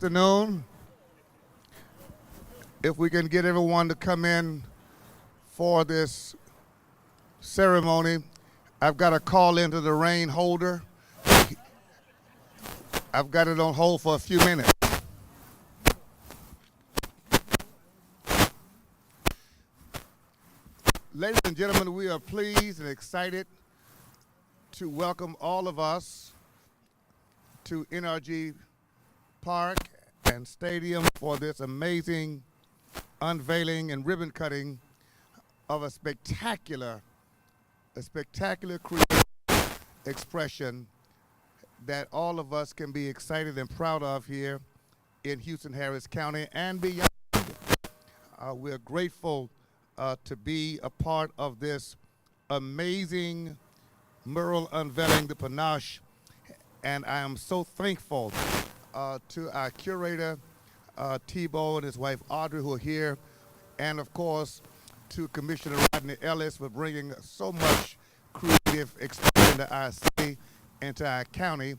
afternoon. If we can get everyone to come in for this ceremony, I've got to call into the rain holder. I've got it on hold for a few minutes. Ladies and gentlemen, we are pleased and excited to welcome all of us to NRG Park and Stadium for this amazing unveiling and ribbon cutting of a spectacular creative expression that all of us can be excited and proud of here in Houston, Harris County and beyond. We're grateful to be a part of this amazing mural unveiling, the panache, and I am so thankful to our curator, Tebow, and his wife, Audrey, who are here, and of course, to Commissioner Rodney Ellis for bringing so much creative expression to our city and to our county,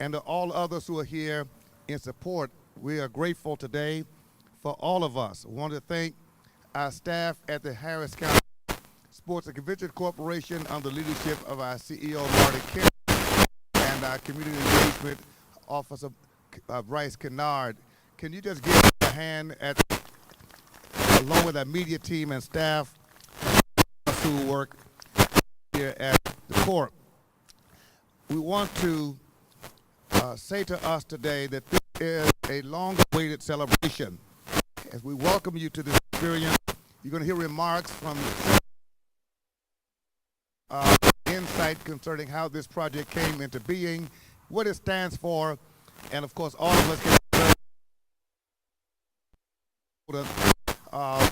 and to all others who are here in support. We are grateful today for all of us. I want to thank our staff at the Harris County Sports and Convention Corporation under the leadership of our CEO, Marty Kemp, and our Community Engagement Officer, Bryce Kennard. Can you just give a hand along with our media team and staff who work here at the court? We want to say to us today that this is a long-awaited celebration. As we welcome you to this experience, you're going to hear remarks from insight concerning how this project came into being, what it stands for, and of course all of us can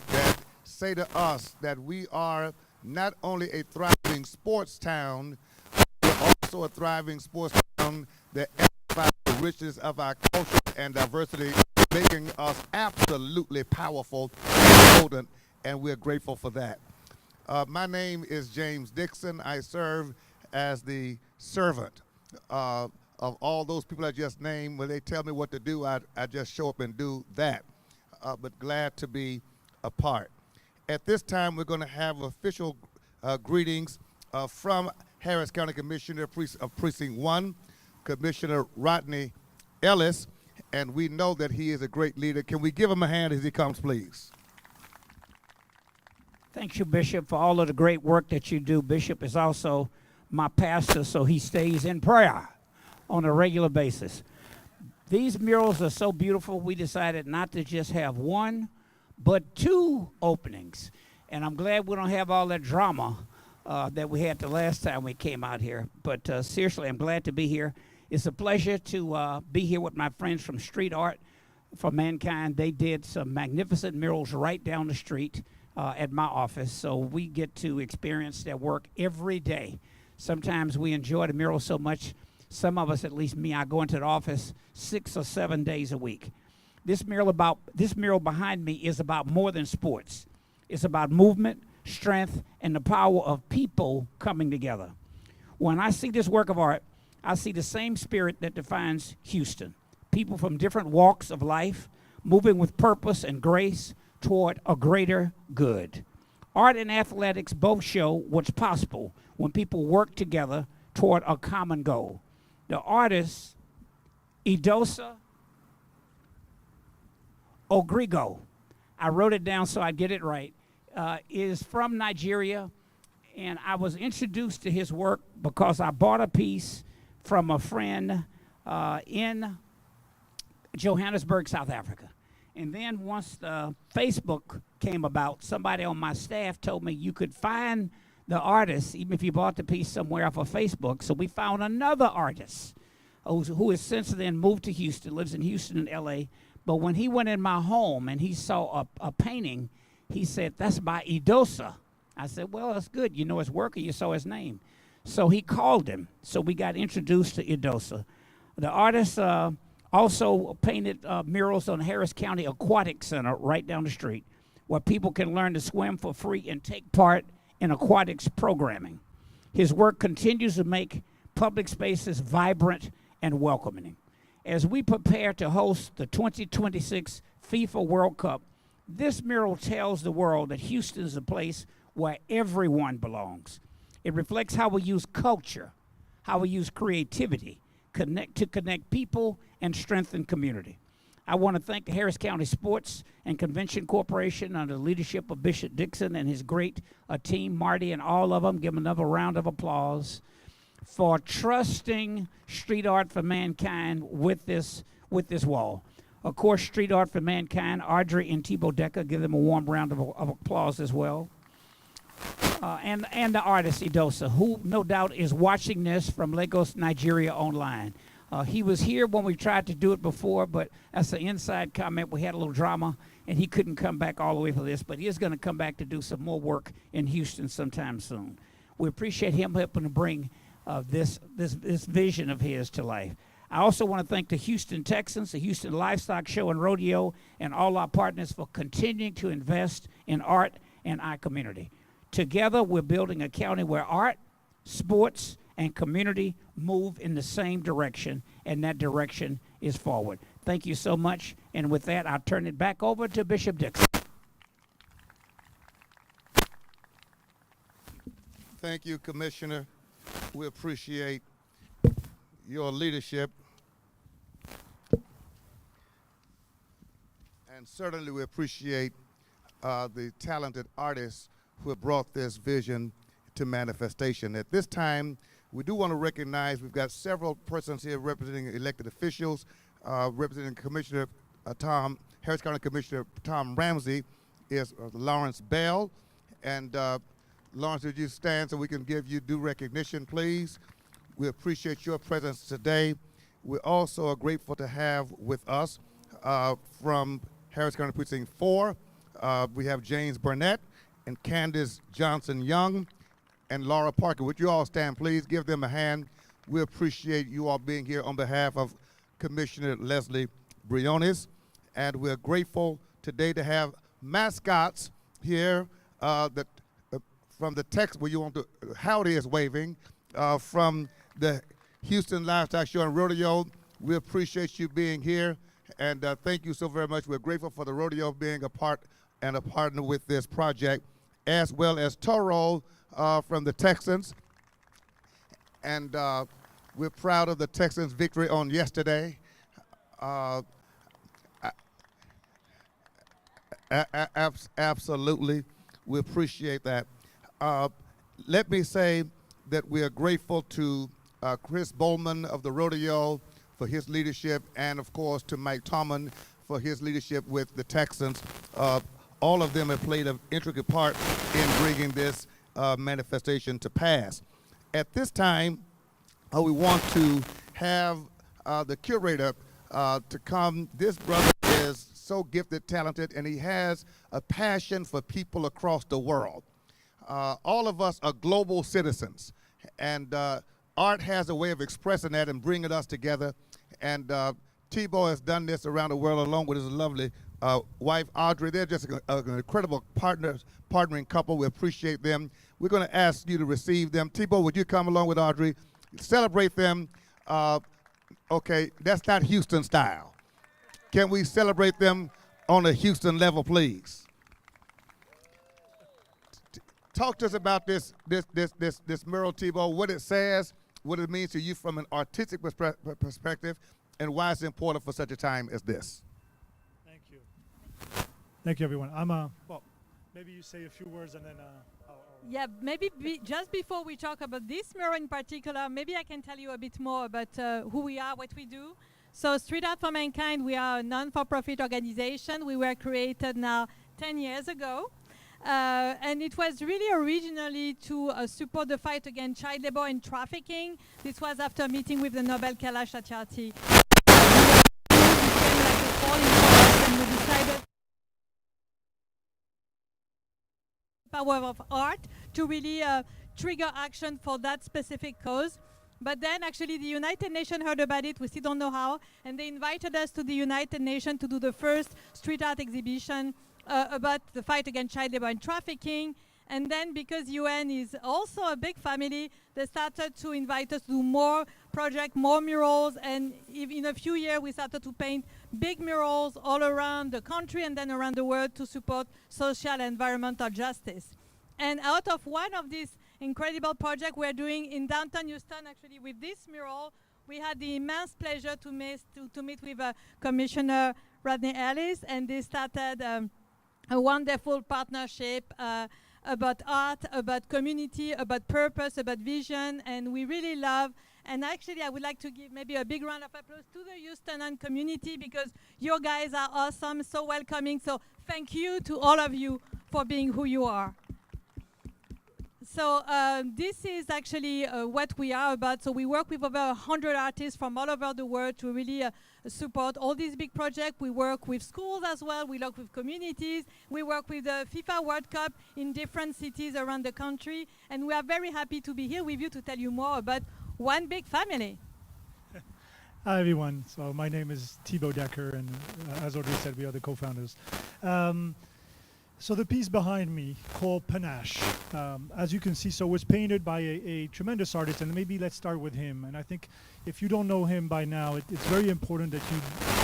that say to us that we are not only a thriving sports town, we're also a thriving sports town that amplifies the richness of our culture and diversity, making us absolutely powerful and potent, and we're grateful for that. My name is James Dixon. I serve as the servant of all those people I just named. When they tell me what to do, I just show up and do that. But glad to be a part. At this time, we're going to have official greetings from Harris County Commissioner of Precinct 1, Commissioner Rodney Ellis, and we know that he is a great leader. Can we give him a hand as he comes, please? Thank you, Bishop, for all of the great work that you do. Bishop is also my pastor, so he stays in prayer on a regular basis. These murals are so beautiful, we decided not to just have one, but two openings. And I'm glad we don't have all that drama that we had the last time we came out here. But seriously, I'm glad to be here. It's a pleasure to be here with my friends from Street Art for Mankind. They did some magnificent murals right down the street at my office, so we get to experience their work every day. Sometimes we enjoy the murals so much, some of us, at least me, I go into the office 6 or 7 days a week. This mural behind me is about more than sports. It's about movement, strength, and the power of people coming together. When I see this work of art, I see the same spirit that defines Houston. People from different walks of life moving with purpose and grace toward a greater good. Art and athletics both show what's possible when people work together toward a common goal. The artist, Idosa Ogrigo, I wrote it down so I get it right, is from Nigeria, and I was introduced to his work because I bought a piece from a friend in Johannesburg, South Africa. And then once the Facebook came about, somebody on my staff told me you could find the artist even if you bought the piece somewhere off of Facebook. So we found another artist who has since then moved to Houston, lives in Houston and L.A. But when he went in my home and he saw a painting, he said, "That's by Idosa." I said, "Well, that's good. You know his work, or you saw his name." So he called him. So we got introduced to Idosa. The artist also painted murals on Harris County Aquatic Center right down the street, where people can learn to swim for free and take part in aquatics programming. His work continues to make public spaces vibrant and welcoming. As we prepare to host the 2026 FIFA World Cup, this mural tells the world that Houston is a place where everyone belongs. It reflects how we use culture, how we use creativity, connect people and strengthen community. I want to thank the Harris County Sports and Convention Corporation under the leadership of Bishop Dixon and his great team, Marty and all of them. Give them another round of applause for trusting Street Art for Mankind with this wall. Of course, Street Art for Mankind, Audrey and Thibaut Decker, give them a warm round of applause as well. And the artist Idosa, who no doubt is watching this from Lagos, Nigeria online. He was here when we tried to do it before, but that's an inside comment. We had a little drama, and he couldn't come back all the way for this, but he is going to come back to do some more work in Houston sometime soon. We appreciate him helping to bring this vision of his to life. I also want to thank the Houston Texans, the Houston Livestock Show and Rodeo, and all our partners for continuing to invest in art and our community. Together, we're building a county where art, sports, and community move in the same direction, and that direction is forward. Thank you so much, and with that, I'll turn it back over to Bishop Dixon. Thank you, Commissioner. We appreciate your leadership. And certainly we appreciate the talented artists who have brought this vision to manifestation. At this time, we do want to recognize we've got several persons here representing elected officials, representing Commissioner Harris County Commissioner Tom Ramsey is Lawrence Bell. And Lawrence, would you stand so we can give you due recognition, please? We appreciate your presence today. We also are grateful to have with us from Harris County Precinct 4, we have James Burnett and Candace Johnson-Young and Laura Parker. Would you all stand, please? Give them a hand. We appreciate you all being here on behalf of Commissioner Leslie Briones. And we're grateful today to have mascots here from the Texas, where you want to, Howdy is waving, from the Houston Livestock Show and Rodeo. We appreciate you being here, and thank you so very much. We're grateful for the rodeo being a part and a partner with this project, as well as Toro from the Texans. And we're proud of the Texans' victory on yesterday. Absolutely, we appreciate that. Let me say that we are grateful to Chris Bowman of the Rodeo for his leadership, and of course to Mike Tomlin for his leadership with the Texans. All of them have played an intricate part in bringing this manifestation to pass. At this time, we want to have the curator to come. This brother is so gifted, talented, and he has a passion for people across the world. All of us are global citizens, and art has a way of expressing that and bringing us together. And Thibaut has done this around the world along with his lovely wife, Audrey. They're just an incredible partnering couple. We appreciate them. We're going to ask you to receive them. Thibaut, would you come along with Audrey? Celebrate them. Okay, that's not Houston style. Can we celebrate them on a Houston level, please? Talk to us about this mural, Thibaut, what it says, what it means to you from an artistic perspective, and why it's important for such a time as this. Thank you. Thank you, everyone. Well, maybe you say a few words and then Yeah, maybe just before we talk about this mural in particular, maybe I can tell you a bit more about who we are, what we do. So Street Art for Mankind, we are a non-for-profit organization. We were created now 10 years ago. And it was really originally to support the fight against child labor and trafficking. This was after meeting with the Nobel Kailash Satyarthi. And we decided the power of art to really trigger action for that specific cause. But then actually the United Nations heard about it, we still don't know how, and they invited us to the United Nations to do the first street art exhibition about the fight against child labor and trafficking. And then because UN is also a big family, they started to invite us to do more project, more murals, and in a few years we started to paint big murals all around the country and then around the world to support social and environmental justice. And out of one of these incredible projects we're doing in downtown Houston, actually with this mural, we had the immense pleasure to meet with Commissioner Rodney Ellis, and they started a wonderful partnership about art, about community, about purpose, about vision, and we really love. And actually, I would like to give maybe a big round of applause to the Houstonian community because your guys are awesome, so welcoming. So thank you to all of you for being who you are. So this is actually what we are about. So we work with over 100 artists from all over the world to really support all these big projects. We work with schools as well. We work with communities. We work with the FIFA World Cup in different cities around the country. And we are very happy to be here with you to tell you more about One Big Family. Hi, everyone. So my name is Thibaut Decker, and as already said, we are the co-founders. So the piece behind me called Panache, as you can see, so was painted by a tremendous artist, and maybe let's start with him. And I think if you don't know him by now, it's very important that you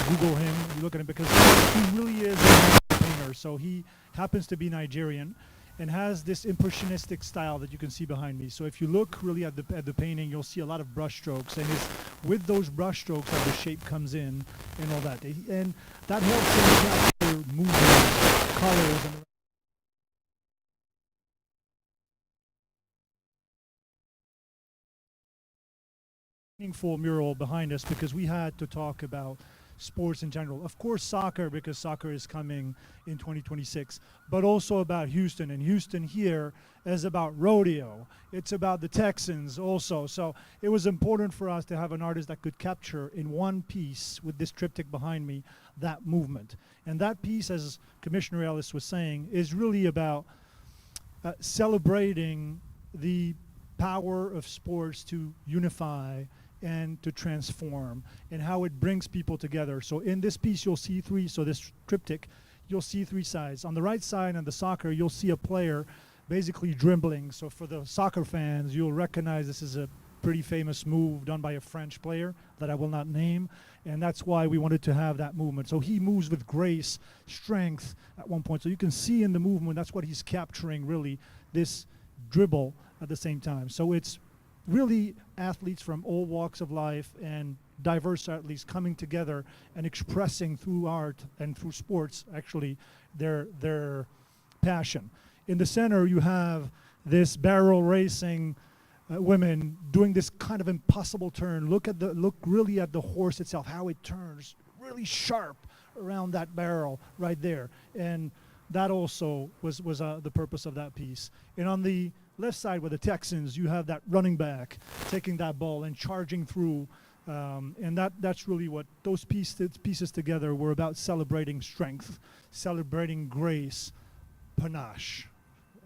Google him, you look at him, because he really is a painter. So he happens to be Nigerian and has this impressionistic style that you can see behind me. So if you look really at the painting, you'll see a lot of brush strokes, and it's with those brush strokes that the shape comes in and all that. And that helps him capture movement, colors, and meaningful mural behind us because we had to talk about sports in general. Of course, soccer, because soccer is coming in 2026, but also about Houston. And Houston here is about rodeo. It's about the Texans also. So it was important for us to have an artist that could capture in one piece with this triptych behind me that movement. And that piece, as Commissioner Ellis was saying, is really about celebrating the power of sports to unify and to transform, and how it brings people together. So in this piece, you'll see this triptych, you'll see three sides. On the right side, on the soccer, you'll see a player basically dribbling. So for the soccer fans, you'll recognize this is a pretty famous move done by a French player that I will not name, and that's why we wanted to have that movement. So he moves with grace, strength at one point. So you can see in the movement, that's what he's capturing, really, this dribble at the same time. So it's really athletes from all walks of life and diverse athletes coming together and expressing through art and through sports actually their passion. In the center you have this barrel racing women doing this kind of impossible turn. Look really at the horse itself, how it turns really sharp around that barrel right there. And that also was the purpose of that piece. And on the left side with the Texans, you have that running back taking that ball and charging through. And that's really what those pieces together were about, celebrating strength, celebrating grace, panache.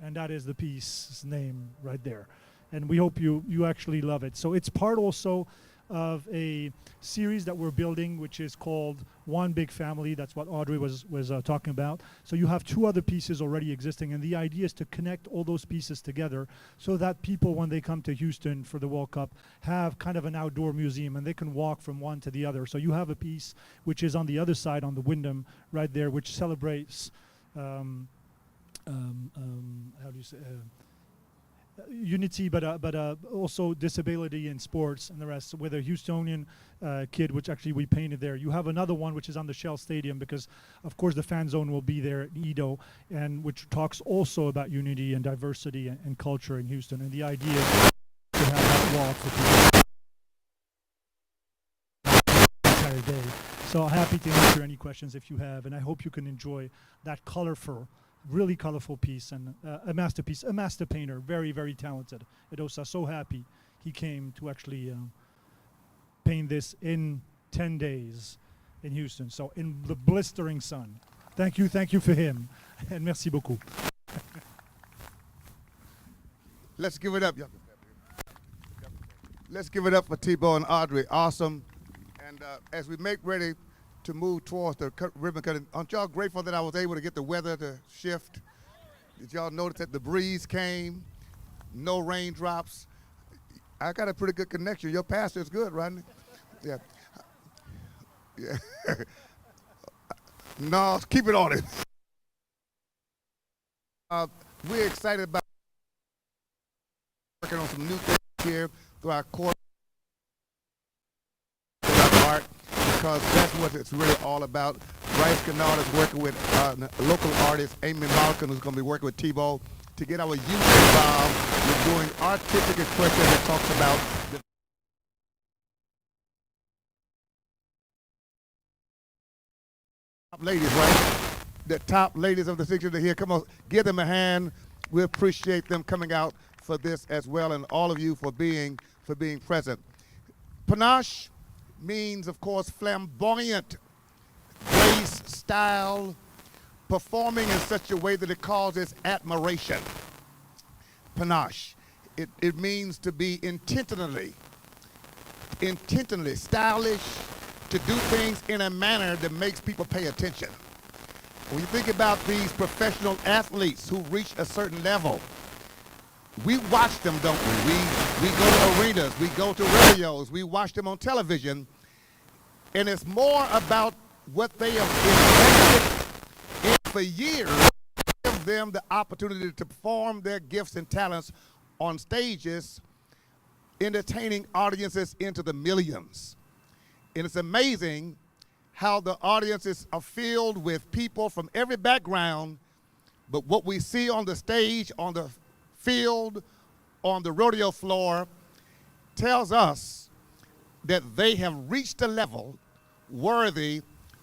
And that is the piece's name right there. And we hope you actually love it. So it's part also of a series that we're building, which is called One Big Family. That's what Audrey was talking about. So you have two other pieces already existing, and the idea is to connect all those pieces together so that people, when they come to Houston for the World Cup, have kind of an outdoor museum, and they can walk from one to the other. So you have a piece which is on the other side, on the Wyndham, right there, which celebrates how do you say? Unity, but also disability in sports and the rest, with a Houstonian kid, which actually we painted there. You have another one which is on the Shell Stadium, because of course the fan zone will be there at Edo, and which talks also about unity and diversity and culture in Houston. And the idea is to have that walk for people the entire day. So happy to answer any questions if you have, and I hope you can enjoy that colorful, really colorful piece, and a masterpiece, a master painter, very, very talented. Edosa, so happy he came to actually paint this in 10 days in Houston, so in the blistering sun. Thank you for him, and merci beaucoup. Let's give it up. Let's give it up for Thibaut and Audrey. Awesome. And as we make ready to move towards the ribbon cutting, aren't y'all grateful that I was able to get the weather to shift? Did y'all notice that the breeze came, no raindrops? I got a pretty good connection. Your pastor is good, Rodney. Yeah. Yeah. No, keep it on it. We're excited about working on some new things here through our core art, because that's what it's really all about. Bryce Kennard is working with local artist Amy Malkin, who's going to be working with Tebow to get our youth involved with doing artistic expression that talks about the top ladies, right? The top ladies of the section are here. Come on, give them a hand. We appreciate them coming out for this as well, and all of you for being present. Panache means, of course, flamboyant, grace, style, performing in such a way that it causes admiration. Panache. It means to be intentionally stylish, to do things in a manner that makes people pay attention. When you think about these professional athletes who reach a certain level, we watch them, don't we? We go to arenas, we go to radios, we watch them on television, and it's more about what they have invested in for years, give them the opportunity to perform their gifts and talents on stages, entertaining audiences into the millions. And it's amazing how the audiences are filled with people from every background, but what we see on the stage, on the field, on the rodeo floor, tells us that they have reached a level worthy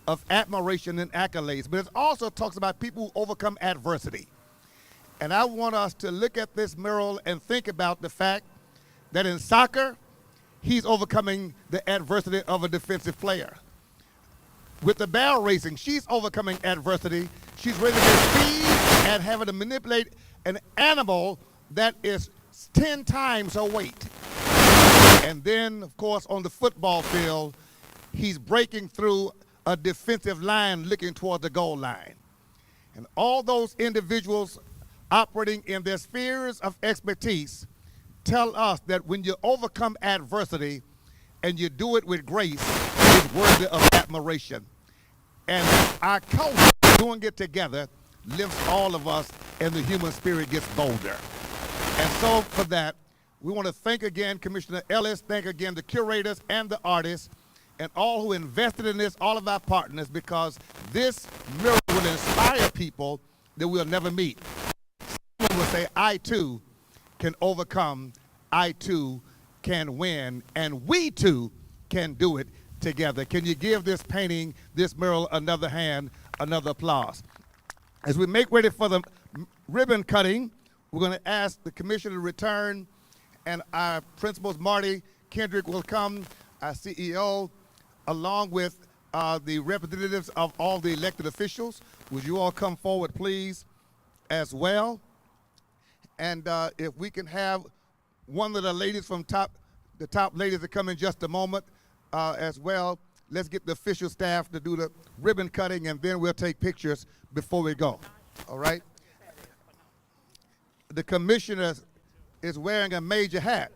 of admiration and accolades. But it also talks about people who overcome adversity. And I want us to look at this mural and think about the fact that in soccer, he's overcoming the adversity of a defensive player. With the barrel racing, she's overcoming adversity. She's ready to get speed and having to manipulate an animal that is 10 times her weight. And then, of course, on the football field, he's breaking through a defensive line looking toward the goal line. And all those individuals operating in their spheres of expertise tell us that when you overcome adversity and you do it with grace, it's worthy of admiration. And our culture, doing it together, lifts all of us, and the human spirit gets bolder. And so for that, we want to thank again Commissioner Ellis, thank again the curators and the artists, and all who invested in this, all of our partners, because this mural will inspire people that we'll never meet. Someone will say, I too can overcome, I too can win, and we too can do it together. Can you give this painting, this mural, another hand, another applause? As we make ready for the ribbon cutting, we're going to ask the commissioner to return, and our principals, Marty Kendrick, will come, our CEO, along with the representatives of all the elected officials. Would you all come forward, please, as well? And if we can have one of the ladies from the top ladies to come in just a moment as well. Let's get the official staff to do the ribbon cutting, and then we'll take pictures before we go. All right? The commissioner is wearing a major hat.